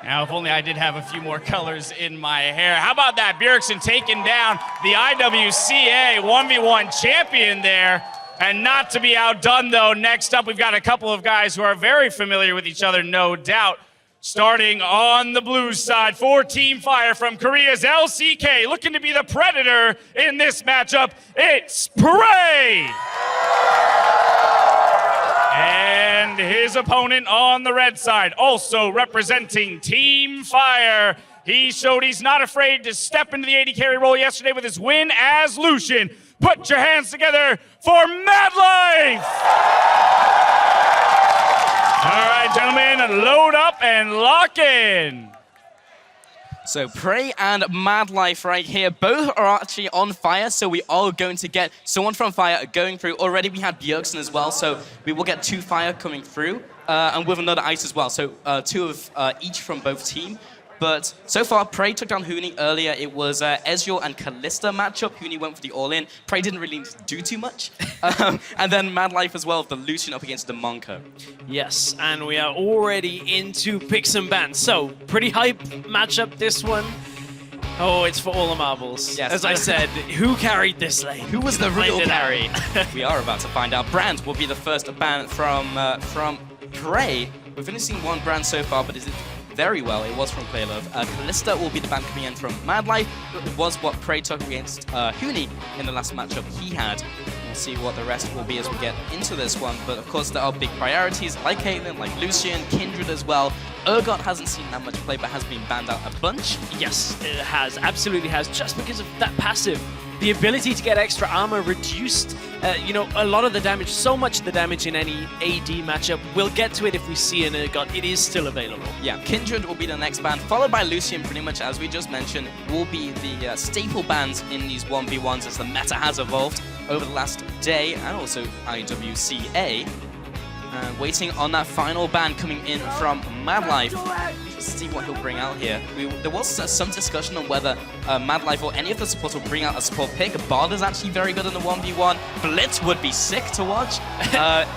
Now, if only I did have a few more colors in my hair. How about that? Bjergsen taking down the IWCA 1v1 champion there. And not to be outdone, though, next up, we've got a couple of guys who are very familiar with each other, no doubt. Starting on the blue side for Team Fire from Korea's LCK, looking to be the predator in this matchup, it's PraY! And his opponent on the red side, also representing Team Fire. He showed he's not afraid to step into the AD carry role yesterday with his win as Lucian. Put your hands together for MadLife! All right, gentlemen, load up and lock in. So PraY and MadLife right here, both are actually on Fire, so we are going to get someone from Fire going through. Already we had Bjergsen as well, so we will get 2 Fire coming through, and with another Ice as well, so 2 of each from both teams. But so far, PraY took down Huni earlier. It was Ezreal and Kalista matchup. Huni went for the all-in. PraY didn't really do too much. And then MadLife as well, the Lucian up against the Monka. Yes, and we are already into picks and bans. So, pretty hype matchup, this one. Oh, it's for all the marbles. Yes. As I said, who carried this lane? Who was the real carry? We are about to find out. Brand will be the first ban from PraY. We've only seen 1 brand so far, but is it very well? It was from Playlove. Kalista will be the ban coming in from MadLife. It was what PraY took against Huni in the last matchup he had. We'll see what the rest will be as we get into this one. But of course, there are big priorities like Caitlyn, like Lucian, Kindred as well. Urgot hasn't seen that much play, but has been banned out a bunch. Yes, it has. Absolutely has. Just because of that passive. The ability to get extra armor reduced, you know, a lot of the damage, so much of the damage in any AD matchup. We'll get to it if we see an Urgot. It is still available. Yeah, Kindred will be the next ban, followed by Lucian, pretty much as we just mentioned, will be the staple bans in these 1v1s as the meta has evolved over the last day, and also IWCA. Waiting on that final ban coming in from MadLife. Let's see what he'll bring out here. There was some discussion on whether MadLife or any of the supports will bring out a support pick. Bard is actually very good in the 1v1. Blitz would be sick to watch.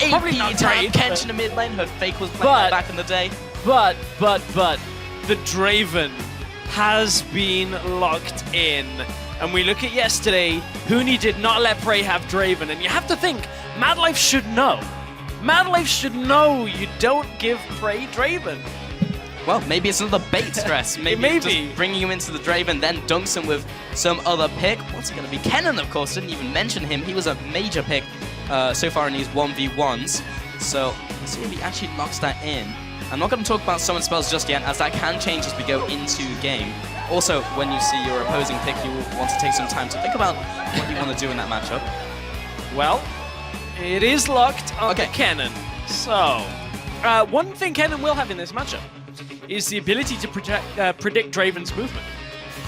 Probably not great, Kench in the mid lane. Her fake was playing back in the day. But, the Draven has been locked in. And we look at yesterday, Huni did not let PraY have Draven. And you have to think, MadLife should know. MadLife should know you don't give PraY Draven. Well, maybe it's another bait stress. Maybe just bringing him into the Draven, then dunks him with some other pick. What's it going to be? Kennen, of course, didn't even mention him. He was a major pick so far in these 1v1s. So let's see if he actually locks that in. I'm not going to talk about summon spells just yet, as that can change as we go into game. Also, when you see your opposing pick, you will want to take some time to think about what you want to do in that matchup. Well, it is locked on the Kennen. So, one thing Kennen will have in this matchup is the ability to predict Draven's movement.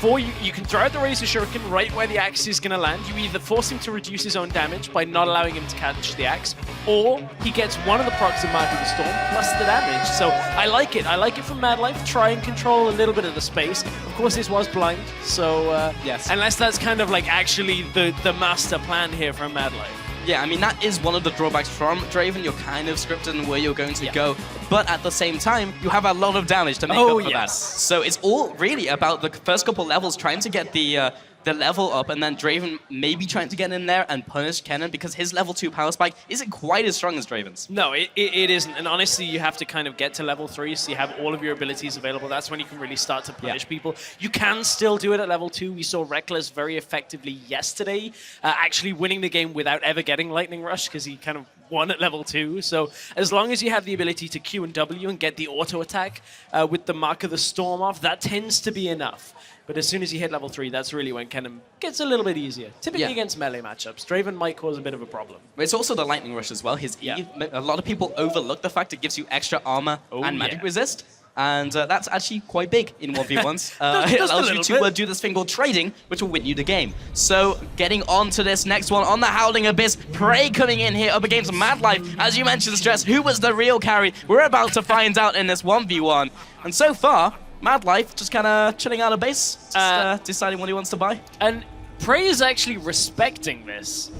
You can throw out the Razor Shuriken right where the axe is going to land. You either force him to reduce his own damage by not allowing him to catch the axe, or he gets one of the procs of Mark of the Storm plus the damage. So I like it. I like it from MadLife. Try and control a little bit of the space. Of course, this was blind, so yes. Unless that's kind of like actually the master plan here from MadLife. Yeah, I mean, that is one of the drawbacks from Draven. You're kind of scripted in where you're going to go, but at the same time, you have a lot of damage to make up for that. So it's all really about the first couple levels, trying to get the level up, and then Draven maybe trying to get in there and punish Kennen, because his level 2 power spike isn't quite as strong as Draven's. No, it isn't. And honestly, you have to kind of get to level 3, so you have all of your abilities available. That's when you can really start to punish people. You can still do it at level 2. We saw Reckless very effectively yesterday, actually winning the game without ever getting Lightning Rush, because he kind of won at level 2. So as long as you have the ability to Q and W and get the auto attack with the Mark of the Storm off, that tends to be enough. But as soon as you hit level 3, that's really when Kennen gets a little bit easier. Typically against melee matchups, Draven might cause a bit of a problem. It's also the Lightning Rush as well. His E, a lot of people overlook the fact it gives you extra armor and magic resist. And that's actually quite big in 1v1s. It allows you to do this thing called trading, which will win you the game. So getting on to this next one on the Howling Abyss, PraY coming in here up against MadLife. As you mentioned, Stress, who was the real carry? We're about to find out in this 1v1. And so far, MadLife just kind of chilling out of base, just deciding what he wants to buy. And PraY is actually respecting this.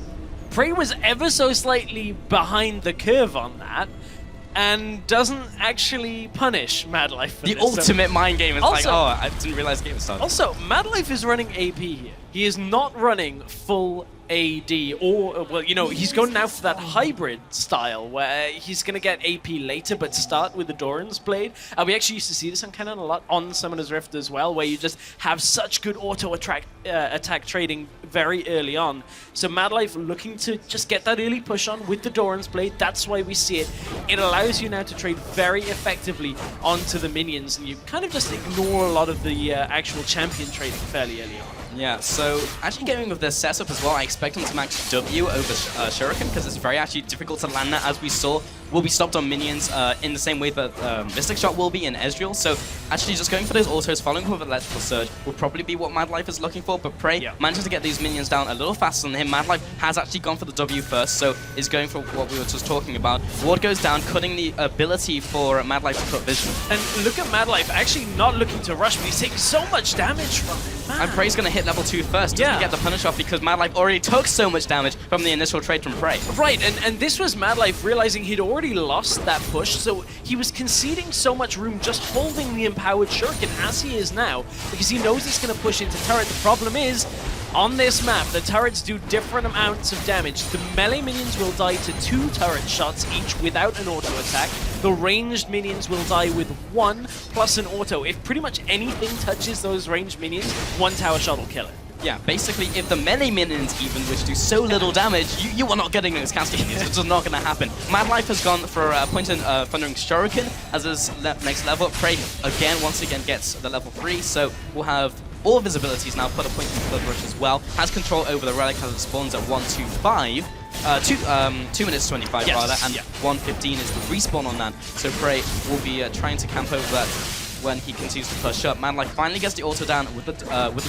PraY was ever so slightly behind the curve on that. and doesn't actually punish MadLife for The this. ultimate mind game is like, Also- oh, I didn't realize the game was started. Also, MadLife is running AP here. He is not running full AD, or, well, you know, he's going now for that hybrid style where he's going to get AP later but start with the Doran's Blade. We actually used to see this on Canon a lot on Summoner's Rift as well, where you just have such good auto attack trading very early on. So MadLife looking to just get that early push on with the Doran's Blade. That's why we see it. It allows you now to trade very effectively onto the minions, and you kind of just ignore a lot of the actual champion trading fairly early on. Yeah, so actually going with this setup as well, I expect him to max W over Shuriken, because it's very actually difficult to land that, as we saw. Will be stopped on minions in the same way that Mystic Shot will be in Ezreal. So actually just going for those autos, following up with Electrical Surge will probably be what MadLife is looking for, but PraY manages to get these minions down a little faster than him. MadLife has actually gone for the W first, so is going for what we were just talking about. Ward goes down, cutting the ability for MadLife to put vision. And look at MadLife actually not looking to rush, but he's taking so much damage from it, man. And PraY's going to hit level 2 first, doesn't get the punish off because MadLife already took so much damage from the initial trade from PraY. Right, and this was MadLife realizing he'd already lost that push, so he was conceding so much room just holding the empowered Shuriken as he is now, because he knows he's going to push into turret. The problem is, on this map, the turrets do different amounts of damage. The melee minions will die to 2 turret shots each without an auto attack. The ranged minions will die with 1 plus an auto. If pretty much anything touches those ranged minions, 1 tower shot will kill it. Yeah, basically, if the melee minions even, which do so little damage, you are not getting those casting minions. It's just not going to happen. MadLife has gone for a point in Thundering Shuriken as his next level. PraY, once again, gets the level 3, so we'll have all of his abilities now put a point in Blood Rush as well. Has control over the relic as it spawns at 125. 2 minutes 25 rather, and 1:15 is the respawn on that. So PraY will be trying to camp over that when he continues to push up. MadLife finally gets the auto down with the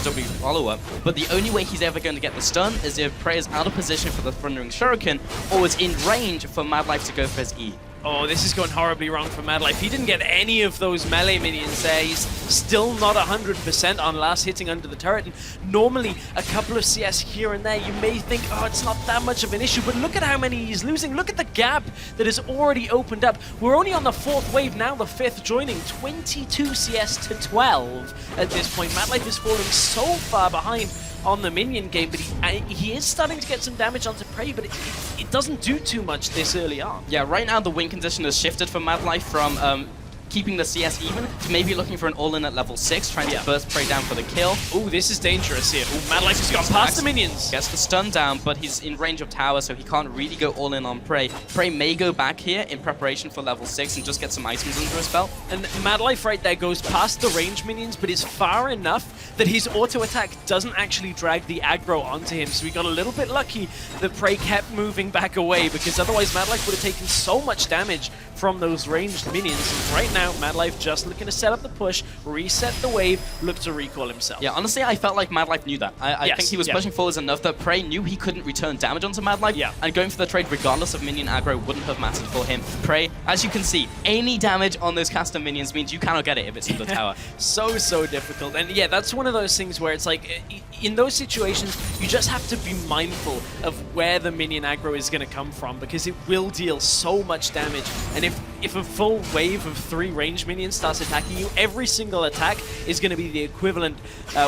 W follow-up, but the only way he's ever going to get the stun is if PraY is out of position for the Thundering Shuriken or is in range for MadLife to go for his E. Oh, this is going horribly wrong for MadLife. He didn't get any of those melee minions there. He's still not 100% on last hitting under the turret. And normally, a couple of CS here and there, you may think, oh, it's not that much of an issue. But look at how many he's losing. Look at the gap that has already opened up. We're only on the 4th wave now, the 5th joining. 22 CS to 12 at this point. MadLife is falling so far behind on the minion game, but he is starting to get some damage onto PraY, but it doesn't do too much this early on. Yeah, right now the win condition has shifted for MadLife from keeping the CS even to maybe looking for an all-in at level 6, trying to burst PraY down for the kill. Oh, this is dangerous here. Oh, MadLife has gone past the minions. Gets the stun down, but he's in range of tower, so he can't really go all-in on PraY. PraY may go back here in preparation for level 6 and just get some items under his belt. And MadLife right there goes past the range minions, but is far enough that his auto attack doesn't actually drag the aggro onto him. So we got a little bit lucky that PraY kept moving back away, because otherwise MadLife would have taken so much damage from those ranged minions. And right now, MadLife just looking to set up the push, reset the wave, look to recall himself. Yeah, honestly, I felt like MadLife knew that. I think he was pushing forwards enough that PraY knew he couldn't return damage onto MadLife, and going for the trade regardless of minion aggro wouldn't have mattered for him. PraY, as you can see, any damage on those caster minions means you cannot get it if it's in the tower. So difficult. And yeah, that's one of those things where it's like, in those situations, you just have to be mindful of where the minion aggro is going to come from, because it will deal so much damage. And if a full wave of 3 ranged minions starts attacking you, every single attack is going to be the equivalent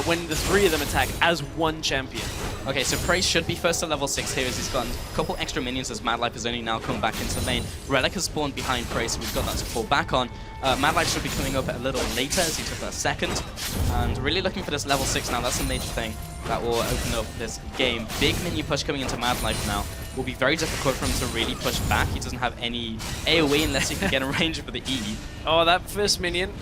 when the 3 of them attack as 1 champion. Okay, so PraY should be first to level 6 here as he's got a couple extra minions as MadLife has only now come back into lane. Relic has spawned behind PraY, so we've got that to fall back on. MadLife should be coming up a little later as he took that second. And really looking for this level 6 now, that's a major thing that will open up this game. Big minion push coming into MadLife now. Will be very difficult for him to really push back. He doesn't have any AoE unless he can get in range for the E. Oh, that first minion,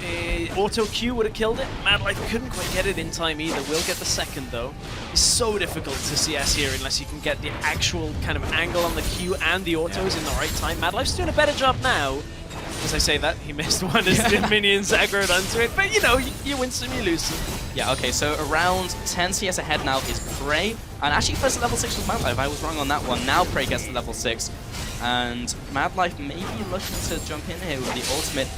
auto Q would have killed it. MadLife couldn't quite get it in time either. Will get the second though. It's so difficult to CS here unless you can get the actual kind of angle on the Q and the autos in the right time. MadLife's doing a better job now. As I say that, he missed one as the minions aggroed onto it, but you know, you win some, you lose some. Yeah, okay, so around 10 CS ahead now is PraY, and actually first at level 6 was MadLife. I was wrong on that one. Now PraY gets to level 6, and MadLife may be looking to jump in here with the ultimate.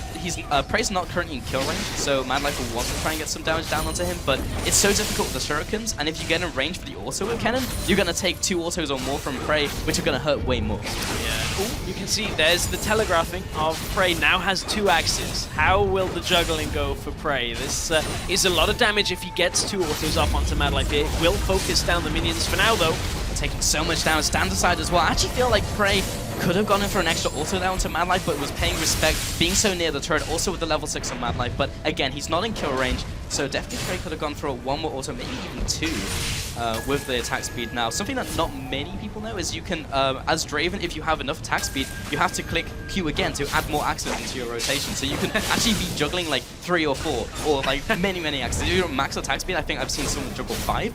PraY's not currently in kill range, so MadLife will want to try and get some damage down onto him, but it's so difficult with the shurikens, and if you get in range for the auto with cannon, you're going to take 2 autos or more from PraY, which are going to hurt way more. Yeah. Ooh, you can see there's the telegraphing of PraY now has 2 axes. How will the juggling go for PraY? This is a lot of damage if he gets 2 autos off onto MadLife here. Will focus down the minions for now, though. Taking so much damage, stand aside as well. I actually feel like PraY could have gone in for an extra auto down to MadLife, but was paying respect, being so near the turret, also with the level 6 on MadLife. But again, he's not in kill range, so definitely PraY could have gone for a 1 more auto, maybe even 2 with the attack speed now. Something that not many people know is you can, as Draven, if you have enough attack speed, you have to click Q again to add more axes into your rotation. So you can actually be juggling like 3 or 4, or like many axes. If you're max attack speed, I think I've seen someone juggle 5.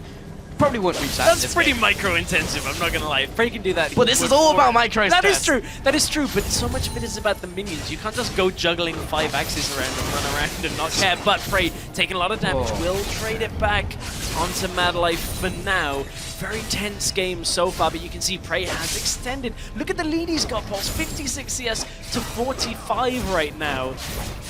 Probably won't reach that. That's pretty micro-intensive, I'm not gonna lie. If PraY can do that, but this is all about micro That is true, but so much of it is about the minions. You can't just go juggling 5 axes around and run around and not care. But PraY taking a lot of damage, will trade it back onto MadLife for now. Very tense game so far, but you can see PraY has extended. Look at the lead he's got, Pulse. 56 CS to 45 right now.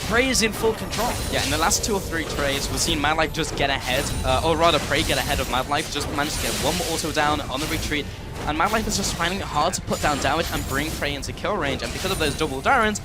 PraY is in full control. Yeah, in the last 2 or 3 trades, we've seen MadLife just get ahead, or rather PraY get ahead of MadLife, just managed to get 1 more auto down on the retreat, and MadLife is just finding it hard to put down damage and bring PraY into kill range, and because of those double Darrens,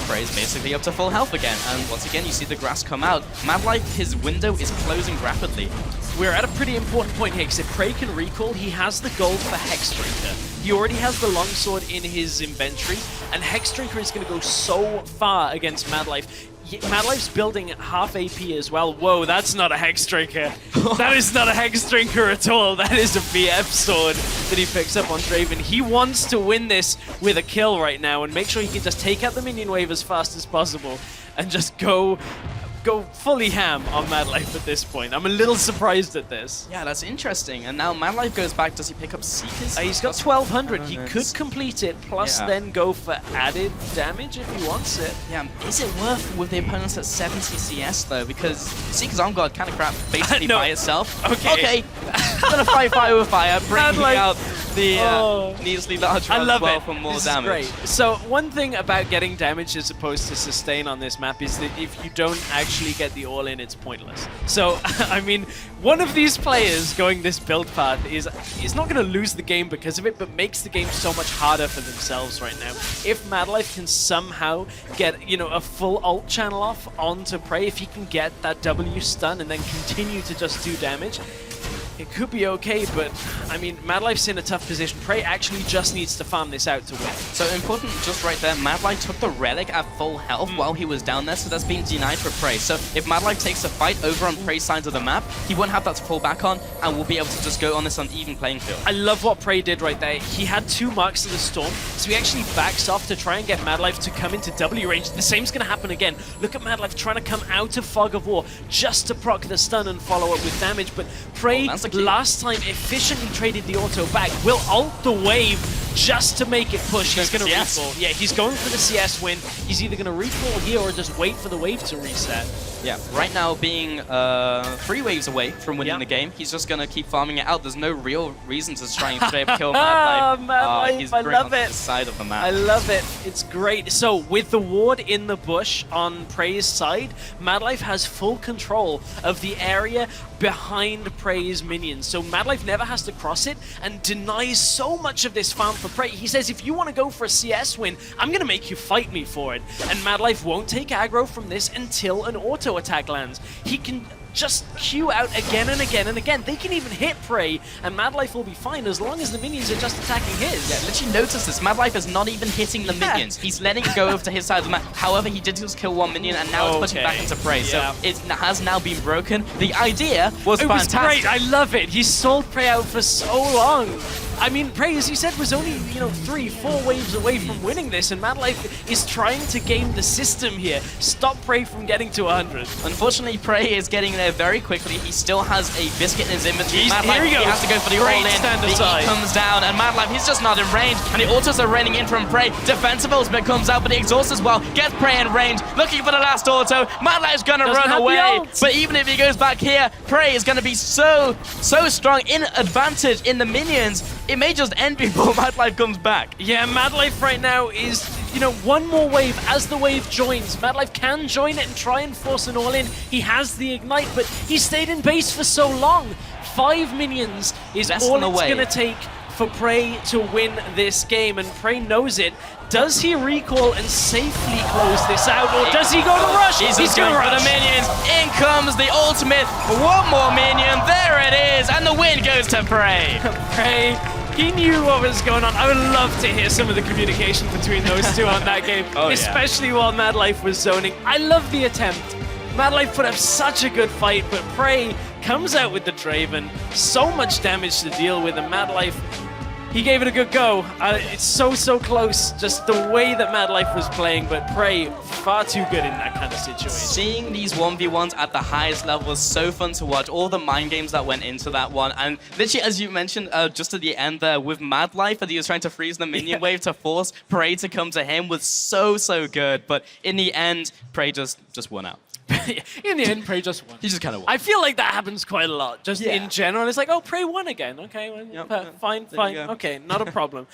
PraY is basically up to full health again, and once again you see the grass come out. MadLife, his window is closing rapidly. We're at a pretty important point here, because if PraY can recall, he has the gold for Hexdrinker. He already has the longsword in his inventory, and Hexdrinker is going to go so far against MadLife. MadLife's building half AP as well. Whoa, that's not a Hexdrinker. That is not a Hexdrinker at all. That is a VF sword that he picks up on Draven. He wants to win this with a kill right now and make sure he can just take out the minion wave as fast as possible and just go fully ham on MadLife at this point. I'm a little surprised at this. Yeah, that's interesting. And now MadLife goes back. Does he pick up Seekers? He's got 1200. He could complete it, plus then go for added damage if he wants it. Yeah, is it worth with the opponents at 70 CS though? Because Seeker's on guard kind of crap basically by itself. Okay. Gonna fight fire with fire, bringing out the needlessly large one as well for more damage. Great. So one thing about getting damage as opposed to sustain on this map is that if you don't actually get the all-in, it's pointless. So, I mean, one of these players going this build path is not going to lose the game because of it, but makes the game so much harder for themselves right now. If MadLife can somehow get, you know, a full ult channel off onto PraY, if he can get that W stun and then continue to just do damage, it could be okay, but I mean, MadLife's in a tough position. PraY actually just needs to farm this out to win. So important just right there, MadLife took the relic at full health while he was down there, so that's been denied for PraY. So if MadLife takes a fight over on PraY's side of the map, he won't have that to fall back on, and will be able to just go on this uneven playing field. I love what PraY did right there. He had 2 marks of the storm, so he actually backs off to try and get MadLife to come into W range. The same's going to happen again. Look at MadLife trying to come out of Fog of War just to proc the stun and follow up with damage, but PraY last time efficiently traded the auto back. Will ult the wave just to make it push. He's going to recall. Yeah, he's going for the CS win. He's either going to recall here or just wait for the wave to reset. Yeah, right now being 3 waves away from winning the game, he's just going to keep farming it out. There's no real reason to try and straight up kill MadLife. MadLife, he's I love it. The side of the map. I love it. It's great. So with the ward in the bush on PraY's side, MadLife has full control of the area behind PraY's minions. So MadLife never has to cross it and denies so much of this farm for PraY. He says, if you want to go for a CS win, I'm going to make you fight me for it. And MadLife won't take aggro from this until an auto attack lands. He can just queue out again and again and again. They can even hit PraY, and MadLife will be fine as long as the minions are just attacking his. Yeah, literally notice this. MadLife is not even hitting the minions. He's letting it go over to his side of the map. However, he did just kill 1 minion, and now it's pushing back into PraY. So it has now been broken. The idea was fantastic. Was great. I love it. He sold PraY out for so long. I mean, PraY, as you said, was only, 3-4 waves away from winning this, and MadLife is trying to game the system here. Stop PraY from getting to 100. Unfortunately, PraY is getting there very quickly. He still has a biscuit in his inventory. Here he goes. He has to go for the all-in. He comes down, and MadLife, he's just not in range, and the autos are raining in from PraY. Defensive ultimate comes out, but the exhaust as well. Gets PraY in range, looking for the last auto. MadLife's gonna run away, but even if he goes back here, PraY is gonna be so strong in advantage in the minions. It may just end before MadLife comes back. Yeah, MadLife right now is, one more wave as the wave joins. MadLife can join it and try and force an all-in. He has the ignite, but he stayed in base for so long. 5 minions is all it's going to take for PraY to win this game, and PraY knows it. Does he recall and safely close this out, or does he go to rush? He's going to for rush. the minions. In comes the ultimate. One more minion. There it is, and the win goes to PraY. PraY, he knew what was going on. I would love to hear some of the communication between those two on that game, especially while MadLife was zoning. I love the attempt. MadLife put up such a good fight, but PraY comes out with the Draven. So much damage to deal with, and MadLife, he gave it a good go. It's so close, just the way that MadLife was playing, but PraY far too good in that kind of situation. Seeing these 1v1s at the highest level was so fun to watch. All the mind games that went into that one. And literally, as you mentioned, just at the end there with MadLife, that he was trying to freeze the minion wave to force PraY to come to him was so good. But in the end, PraY just won out. In the end, PraY just won. He just kind of won. I feel like that happens quite a lot, just in general. It's like, oh, PraY won again. Okay, well, fine. Okay, not a problem.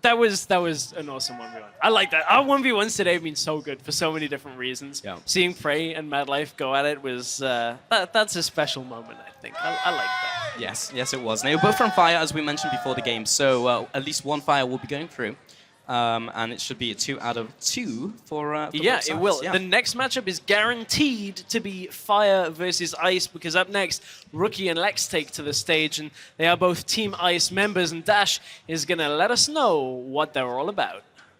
That was an awesome 1v1. I like that. Our 1v1s today have been so good for so many different reasons. Yeah. Seeing PraY and MadLife go at it was that's a special moment, I think. I like that. Yes, it was. Now, we're both from Fire, as we mentioned before the game, so at least one Fire will be going through. And it should be a 2 out of 2 for both sides. It will. Yeah. The next matchup is guaranteed to be Fire versus Ice, because up next, Rookie and Lex take to the stage, and they are both Team Ice members, and Dash is going to let us know what they're all about.